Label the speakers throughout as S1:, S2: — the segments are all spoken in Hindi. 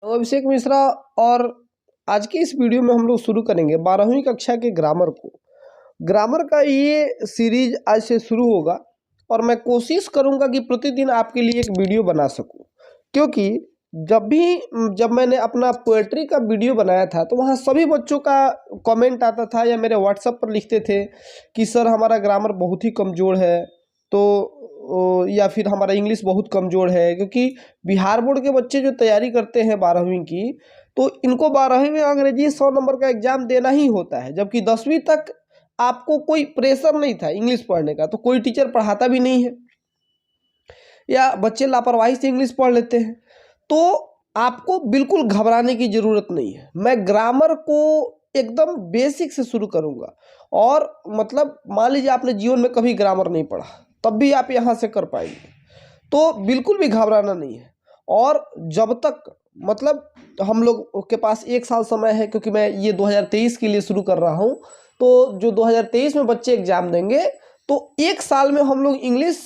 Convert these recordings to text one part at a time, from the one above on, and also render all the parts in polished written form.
S1: अभिषेक मिश्रा। और आज की इस वीडियो में हम लोग शुरू करेंगे 12वीं कक्षा के ग्रामर को। ग्रामर का ये सीरीज आज से शुरू होगा और मैं कोशिश करूंगा कि प्रतिदिन आपके लिए एक वीडियो बना सकूं, क्योंकि जब मैंने अपना पोएट्री का वीडियो बनाया था तो वहाँ सभी बच्चों का कमेंट आता था या मेरे व्हाट्सएप पर लिखते थे कि सर हमारा ग्रामर बहुत ही कमज़ोर है, तो या फिर हमारा इंग्लिश बहुत कमज़ोर है। क्योंकि बिहार बोर्ड के बच्चे जो तैयारी करते हैं 12वीं की, तो इनको 12वीं में अंग्रेजी 100 नंबर का एग्ज़ाम देना ही होता है, जबकि 10वीं तक आपको कोई प्रेशर नहीं था इंग्लिश पढ़ने का, तो कोई टीचर पढ़ाता भी नहीं है या बच्चे लापरवाही से इंग्लिश पढ़ लेते हैं। तो आपको बिल्कुल घबराने की ज़रूरत नहीं है। मैं ग्रामर को एकदम बेसिक से शुरू करूँगा और मतलब मान लीजिए आपने जीवन में कभी ग्रामर नहीं पढ़ा, तब भी आप यहाँ से कर पाएंगे, तो बिल्कुल भी घबराना नहीं है। और जब तक मतलब हम लोग के पास 1 साल समय है, क्योंकि मैं ये 2023 के लिए शुरू कर रहा हूँ, तो जो 2023 में बच्चे एग्ज़ाम देंगे तो 1 साल में हम लोग इंग्लिश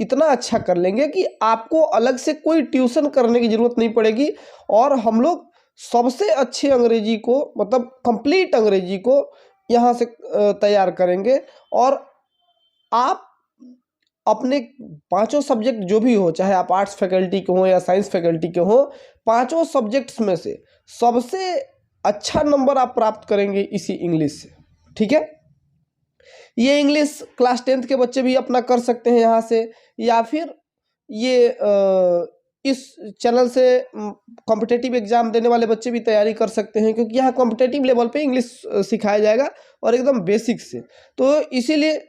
S1: इतना अच्छा कर लेंगे कि आपको अलग से कोई ट्यूशन करने की ज़रूरत नहीं पड़ेगी। और हम लोग सबसे अच्छे अंग्रेजी को, मतलब कंप्लीट अंग्रेजी को यहाँ से तैयार करेंगे। और आप अपने पांचों सब्जेक्ट जो भी हो, चाहे आप आर्ट्स फैकल्टी के हो या साइंस फैकल्टी के हो, पांचों सब्जेक्ट्स में से सबसे अच्छा नंबर आप प्राप्त करेंगे इसी इंग्लिश से। ठीक है, ये इंग्लिश क्लास 10th के बच्चे भी अपना कर सकते हैं यहाँ से, या फिर ये इस चैनल से कॉम्पिटेटिव एग्जाम देने वाले बच्चे भी तैयारी कर सकते हैं, क्योंकि यहाँ कॉम्पिटेटिव लेवल पे इंग्लिश सिखाया जाएगा और एकदम बेसिक से। तो इसीलिए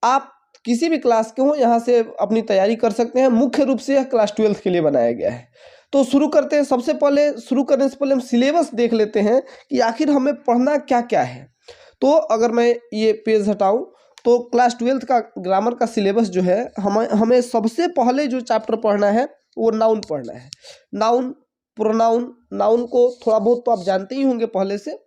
S1: आप किसी भी क्लास के हो यहाँ से अपनी तैयारी कर सकते हैं। मुख्य रूप से यह क्लास 12th के लिए बनाया गया है। तो शुरू करते हैं। सबसे पहले शुरू करने से पहले हम सिलेबस देख लेते हैं कि आखिर हमें पढ़ना क्या क्या है। तो अगर मैं ये पेज हटाऊं तो क्लास 12th का ग्रामर का सिलेबस जो है, हमें सबसे पहले जो चैप्टर पढ़ना है वो नाउन पढ़ना है। Noun, pronoun. नाउन को थोड़ा बहुत तो आप जानते ही होंगे पहले से।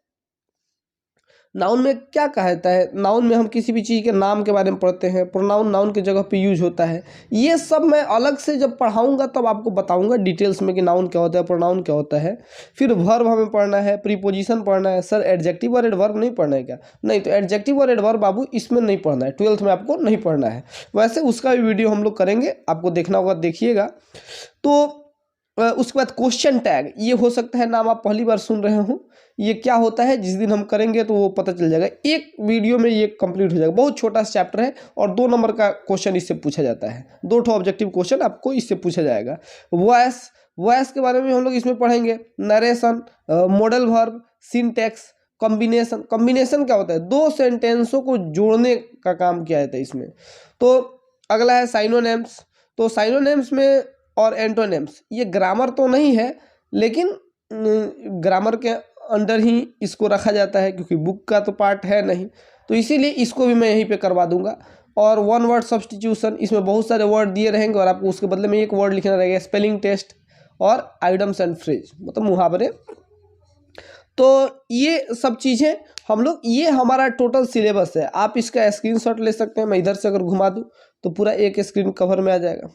S1: नाउन में क्या कहता है, नाउन में हम किसी भी चीज़ के नाम के बारे में पढ़ते हैं। प्रोनाउन नाउन की जगह पे यूज होता है। ये सब मैं अलग से जब पढ़ाऊंगा तब आपको बताऊंगा डिटेल्स में कि नाउन क्या होता है, प्रोनाउन क्या होता है। फिर वर्ब हमें पढ़ना है, प्रीपोजिशन पढ़ना है। सर एडजेक्टिव और एडवर्ब नहीं पढ़ना है क्या? नहीं, तो एडजेक्टिव और एडवर्ब बाबू इसमें नहीं पढ़ना है, 12th में आपको नहीं पढ़ना है। वैसे उसका भी वीडियो हम लोग करेंगे, आपको देखना होगा, देखिएगा। तो उसके बाद क्वेश्चन टैग, ये हो सकता है नाम आप पहली बार सुन रहे हो। ये क्या होता है, जिस दिन हम करेंगे तो वो पता चल जाएगा। एक वीडियो में ये कंप्लीट हो जाएगा। बहुत छोटा सा चैप्टर है और 2 नंबर का क्वेश्चन इससे पूछा जाता है। 2 ऑब्जेक्टिव क्वेश्चन आपको इससे पूछा जाएगा। वॉइस, वॉइस के बारे में हम लोग इसमें पढ़ेंगे। Narration, modal verb, syntax, combination. Combination क्या होता है? 2 सेंटेंसों को जोड़ने का काम किया जाता है इसमें। तो अगला है साइनोनेम्स। तो साइनोनेम्स में और एंटोनेम्स, ये ग्रामर तो नहीं है, लेकिन ग्रामर के अंडर ही इसको रखा जाता है, क्योंकि बुक का तो पार्ट है नहीं, तो इसीलिए इसको भी मैं यहीं पे करवा दूंगा। और 1 वर्ड सब्स्टिट्यूशन, इसमें बहुत सारे वर्ड दिए रहेंगे और आपको उसके बदले में एक वर्ड लिखना रहेगा। स्पेलिंग टेस्ट और आइडम्स एंड फ्रेज, मतलब मुहावरे। तो ये सब चीज़ें हम लोग, ये हमारा टोटल सिलेबस है। आप इसका स्क्रीनशॉट ले सकते हैं। मैं इधर से अगर घुमा दूँ तो पूरा एक स्क्रीन कवर में आ जाएगा।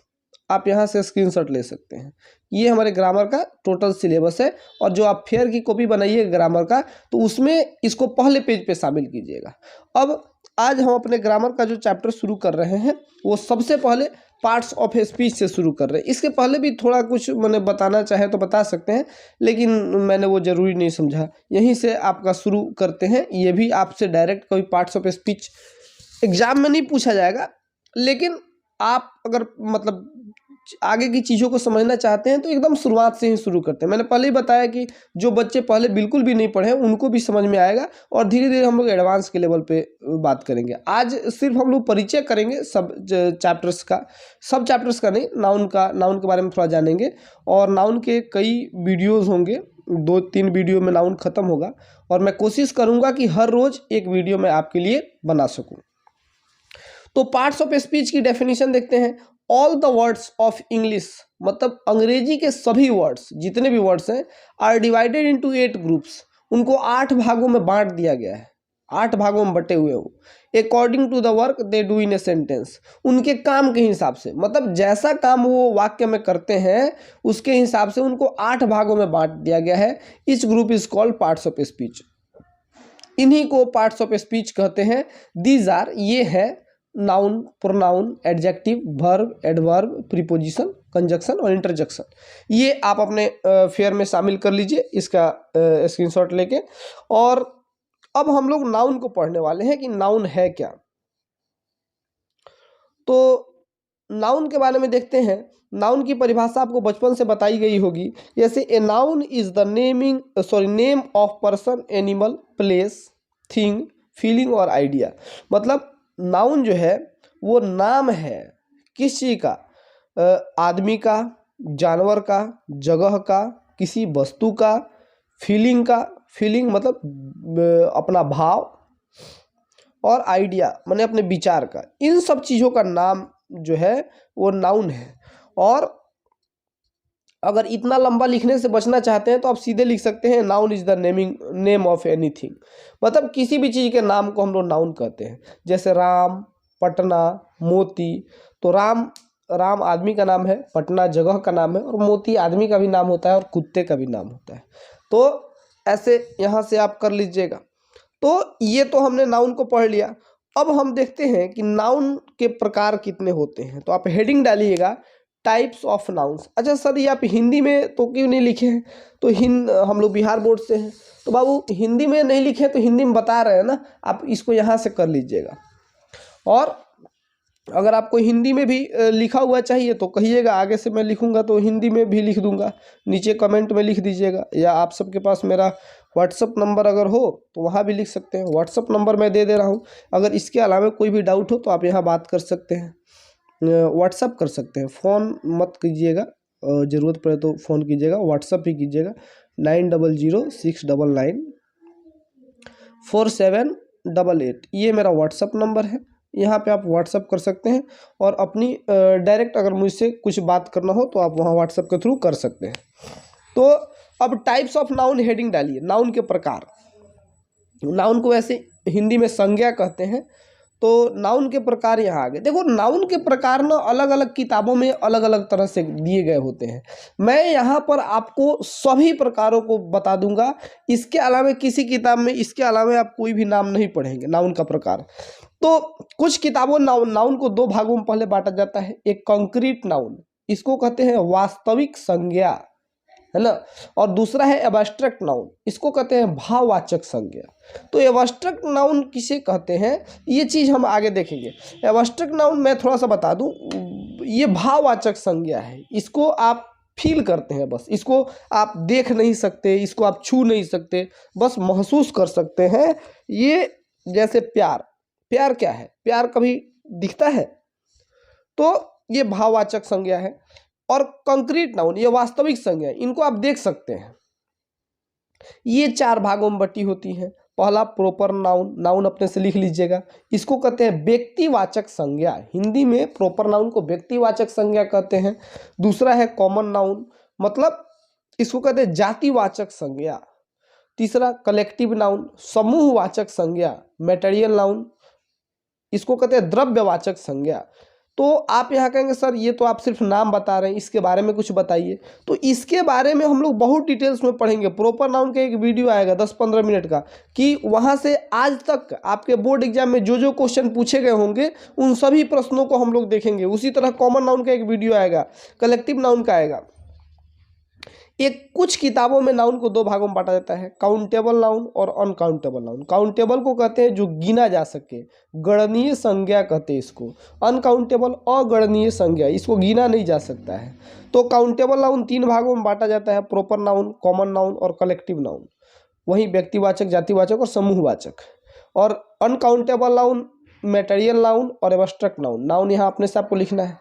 S1: आप यहाँ से स्क्रीनशॉट ले सकते हैं। ये हमारे ग्रामर का टोटल सिलेबस है। और जो आप फेयर की कॉपी बनाइए ग्रामर का, तो उसमें इसको पहले पेज पे शामिल कीजिएगा। अब आज हम अपने ग्रामर का जो चैप्टर शुरू कर रहे हैं, वो सबसे पहले पार्ट्स ऑफ स्पीच से शुरू कर रहे हैं। इसके पहले भी थोड़ा कुछ मैंने बताना चाहे तो बता सकते हैं, लेकिन मैंने वो ज़रूरी नहीं समझा। यहीं से आपका शुरू करते हैं। ये भी आपसे डायरेक्ट कोई पार्ट्स ऑफ स्पीच एग्जाम में नहीं पूछा जाएगा, लेकिन आप अगर मतलब आगे की चीज़ों को समझना चाहते हैं तो एकदम शुरुआत से ही शुरू करते हैं। मैंने पहले ही बताया कि जो बच्चे पहले बिल्कुल भी नहीं पढ़े उनको भी समझ में आएगा, और धीरे धीरे हम लोग एडवांस के लेवल पे बात करेंगे। आज सिर्फ हम लोग परिचय करेंगे सब चैप्टर्स का, सब चैप्टर्स का नहीं, नाउन का, नाउन के बारे में थोड़ा जानेंगे। और नाउन के कई वीडियोज़ होंगे, 2-3 वीडियो में नाउन ख़त्म होगा, और मैं कोशिश करूँगा कि हर रोज़ एक वीडियो मैं आपके लिए बना सकूँ। तो पार्ट्स ऑफ स्पीच की डेफिनेशन देखते हैं। All the words of English, मतलब अंग्रेजी के सभी वर्ड्स, जितने भी वर्ड्स हैं, आर डिवाइडेड इनटू 8 ग्रुप्स। उनको 8 भागों में बांट दिया गया है। 8 भागों में बटे हुए हो। According to the work they do in a sentence, उनके काम के हिसाब से, मतलब जैसा काम वो वाक्य में करते हैं उसके हिसाब से उनको 8 भागों में बांट दिया गया है। Etch group is called parts of speech, इन्हीं को पार्ट्स ऑफ स्पीच कहते हैं। दीज आर, ये है noun, pronoun, adjective, verb, adverb, preposition, conjunction और इंटरजेक्शन। ये आप अपने फेयर में शामिल कर लीजिए इसका स्क्रीनशॉट लेके। और अब हम लोग नाउन को पढ़ने वाले हैं कि नाउन है क्या। तो नाउन के बारे में देखते हैं। नाउन की परिभाषा आपको बचपन से बताई गई होगी, जैसे a noun is the name of person, animal, place, thing, feeling और आइडिया। मतलब नाउन जो है वो नाम है किस चीज़ का, आदमी का, जानवर का, जगह का, किसी वस्तु का, फीलिंग का, फीलिंग मतलब अपना भाव, और आइडिया माने अपने विचार का। इन सब चीज़ों का नाम जो है वो नाउन है। और अगर इतना लंबा लिखने से बचना चाहते हैं तो आप सीधे लिख सकते हैं noun is the name of anything. मतलब किसी भी चीज़ के नाम को हम लोग नाउन कहते हैं। जैसे राम, पटना, मोती। तो राम आदमी का नाम है, पटना जगह का नाम है, और मोती आदमी का भी नाम होता है और कुत्ते का भी नाम होता है। तो ऐसे यहाँ से आप कर लीजिएगा। तो ये तो हमने नाउन को पढ़ लिया। अब हम देखते हैं कि नाउन के प्रकार कितने होते हैं। तो आप हेडिंग डालिएगा टाइप्स ऑफ नाउन्स। अच्छा सर, ये आप हिंदी में तो क्यों नहीं लिखे हैं? तो हम लोग बिहार बोर्ड से हैं, तो बाबू हिंदी में नहीं लिखे तो हिंदी में बता रहे हैं ना, आप इसको यहाँ से कर लीजिएगा। और अगर आपको हिंदी में भी लिखा हुआ चाहिए तो कहिएगा, आगे से मैं लिखूंगा तो हिंदी में भी लिख दूंगा, नीचे कमेंट में लिख दीजिएगा। या आप सबके पास मेरा व्हाट्सअप नंबर अगर हो तो वहाँ भी लिख सकते हैं। व्हाट्सअप नंबर मैं दे रहा हूँ। अगर इसके अलावा कोई भी डाउट हो तो आप यहाँ बात कर सकते हैं, व्हाट्सअप कर सकते हैं। फ़ोन मत कीजिएगा, ज़रूरत पड़े तो फ़ोन कीजिएगा, व्हाट्सअप ही कीजिएगा 9006994788। ये मेरा व्हाट्सअप नंबर है, यहाँ पे आप व्हाट्सअप कर सकते हैं। और अपनी डायरेक्ट अगर मुझसे कुछ बात करना हो तो आप वहाँ व्हाट्सअप के थ्रू कर सकते हैं। तो अब टाइप्स ऑफ नाउन हेडिंग डालिए, नाउन के प्रकार। नाउन को वैसे हिंदी में संज्ञा कहते हैं। तो नाउन के प्रकार यहाँ आ गए। देखो नाउन के प्रकार ना अलग अलग किताबों में अलग अलग तरह से दिए गए होते हैं। मैं यहाँ पर आपको सभी प्रकारों को बता दूंगा। इसके अलावा किसी किताब में इसके अलावा आप कोई भी नाम नहीं पढ़ेंगे नाउन का प्रकार। तो कुछ किताबों नाउन को 2 भागों में पहले बांटा जाता है। एक कंक्रीट नाउन, इसको कहते हैं वास्तविक संज्ञा, है ना। और दूसरा है एब्स्ट्रैक्ट नाउन, इसको कहते हैं भाववाचक संज्ञा। तो एब्स्ट्रैक्ट नाउन किसे कहते हैं ये चीज़ हम आगे देखेंगे। एब्स्ट्रैक्ट नाउन मैं थोड़ा सा बता दूं, ये भाववाचक संज्ञा है। इसको आप फील करते हैं, बस इसको आप देख नहीं सकते, इसको आप छू नहीं सकते, बस महसूस कर सकते हैं। ये जैसे प्यार, प्यार क्या है, प्यार कभी दिखता है? तो ये भाववाचक संज्ञा है। और कंक्रीट नाउन ये वास्तविक संज्ञा है, इनको आप देख सकते हैं। ये 4 भागों में बटी होती है। पहला प्रॉपर नाउन, नाउन अपने से लिख लीजिएगा, इसको कहते हैं व्यक्तिवाचक संज्ञा। हिंदी में प्रॉपर नाउन को व्यक्तिवाचक संज्ञा कहते हैं। दूसरा है कॉमन नाउन, मतलब इसको कहते हैं जातिवाचक संज्ञा। तीसरा कलेक्टिव नाउन, समूहवाचक संज्ञा। मटेरियल नाउन, इसको कहते हैं द्रव्यवाचक संज्ञा। तो आप यहाँ कहेंगे सर ये तो आप सिर्फ नाम बता रहे हैं, इसके बारे में कुछ बताइए। तो इसके बारे में हम लोग बहुत डिटेल्स में पढ़ेंगे। प्रॉपर नाउन का एक वीडियो आएगा 10-15 मिनट का, कि वहाँ से आज तक आपके बोर्ड एग्जाम में जो जो क्वेश्चन पूछे गए होंगे उन सभी प्रश्नों को हम लोग देखेंगे। उसी तरह कॉमन नाउन का एक वीडियो आएगा, कलेक्टिव नाउन का आएगा। एक कुछ किताबों में नाउन को 2 भागों में बांटा जाता है, काउंटेबल नाउन और अनकाउंटेबल नाउन। काउंटेबल को कहते हैं जो गिना जा सके, गणनीय संज्ञा कहते हैं इसको। अनकाउंटेबल अगणनीय संज्ञा, इसको गिना नहीं जा सकता है। तो काउंटेबल नाउन 3 भागों में बांटा जाता है, प्रॉपर नाउन, कॉमन नाउन और कलेक्टिव नाउन। वहीं व्यक्तिवाचक, जातिवाचक और समूहवाचक। और अनकाउंटेबल नाउन, मटेरियल नाउन और एब्स्ट्रैक्ट नाउन। नाउन यहाँ अपने से आपको लिखना है।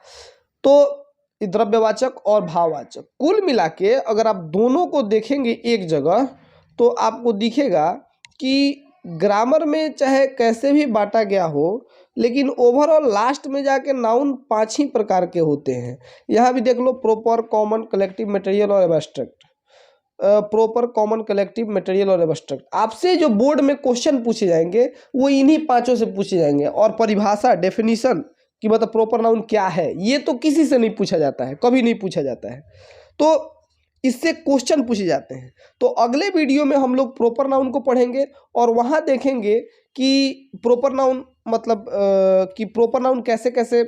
S1: तो द्रव्यवाचक और भाववाचक, कुल मिला के अगर आप दोनों को देखेंगे एक जगह तो आपको दिखेगा कि ग्रामर में चाहे कैसे भी बांटा गया हो, लेकिन ओवरऑल लास्ट में जाके नाउन 5 ही प्रकार के होते हैं। यहाँ भी देख लो, प्रॉपर, कॉमन, कलेक्टिव, मटेरियल और abstract. Proper, common, collective, material और एब्स्ट्रैक्ट। आपसे जो बोर्ड में क्वेश्चन पूछे जाएंगे वो इन्हीं पांचों से पूछे जाएंगे। और परिभाषा, डेफिनेशन कि मतलब प्रॉपर नाउन क्या है, ये तो किसी से नहीं पूछा जाता है, कभी नहीं पूछा जाता है, तो इससे क्वेश्चन पूछे जाते हैं। तो अगले वीडियो में हम लोग प्रॉपर नाउन को पढ़ेंगे और वहाँ देखेंगे कि प्रॉपर नाउन मतलब कि प्रॉपर नाउन कैसे कैसे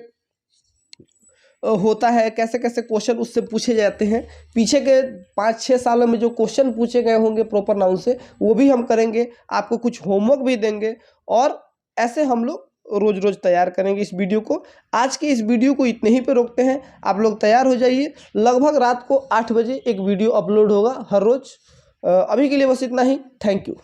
S1: होता है, कैसे कैसे क्वेश्चन उससे पूछे जाते हैं। पीछे के 5-6 सालों में जो क्वेश्चन पूछे गए होंगे प्रॉपर नाउन से, वो भी हम करेंगे। आपको कुछ होमवर्क भी देंगे और ऐसे हम लोग रोज रोज तैयार करेंगे इस वीडियो को। आज के इस वीडियो को इतने ही पे रोकते हैं। आप लोग तैयार हो जाइए, लगभग रात को 8 बजे एक वीडियो अपलोड होगा हर रोज। अभी के लिए बस इतना ही। Thank you.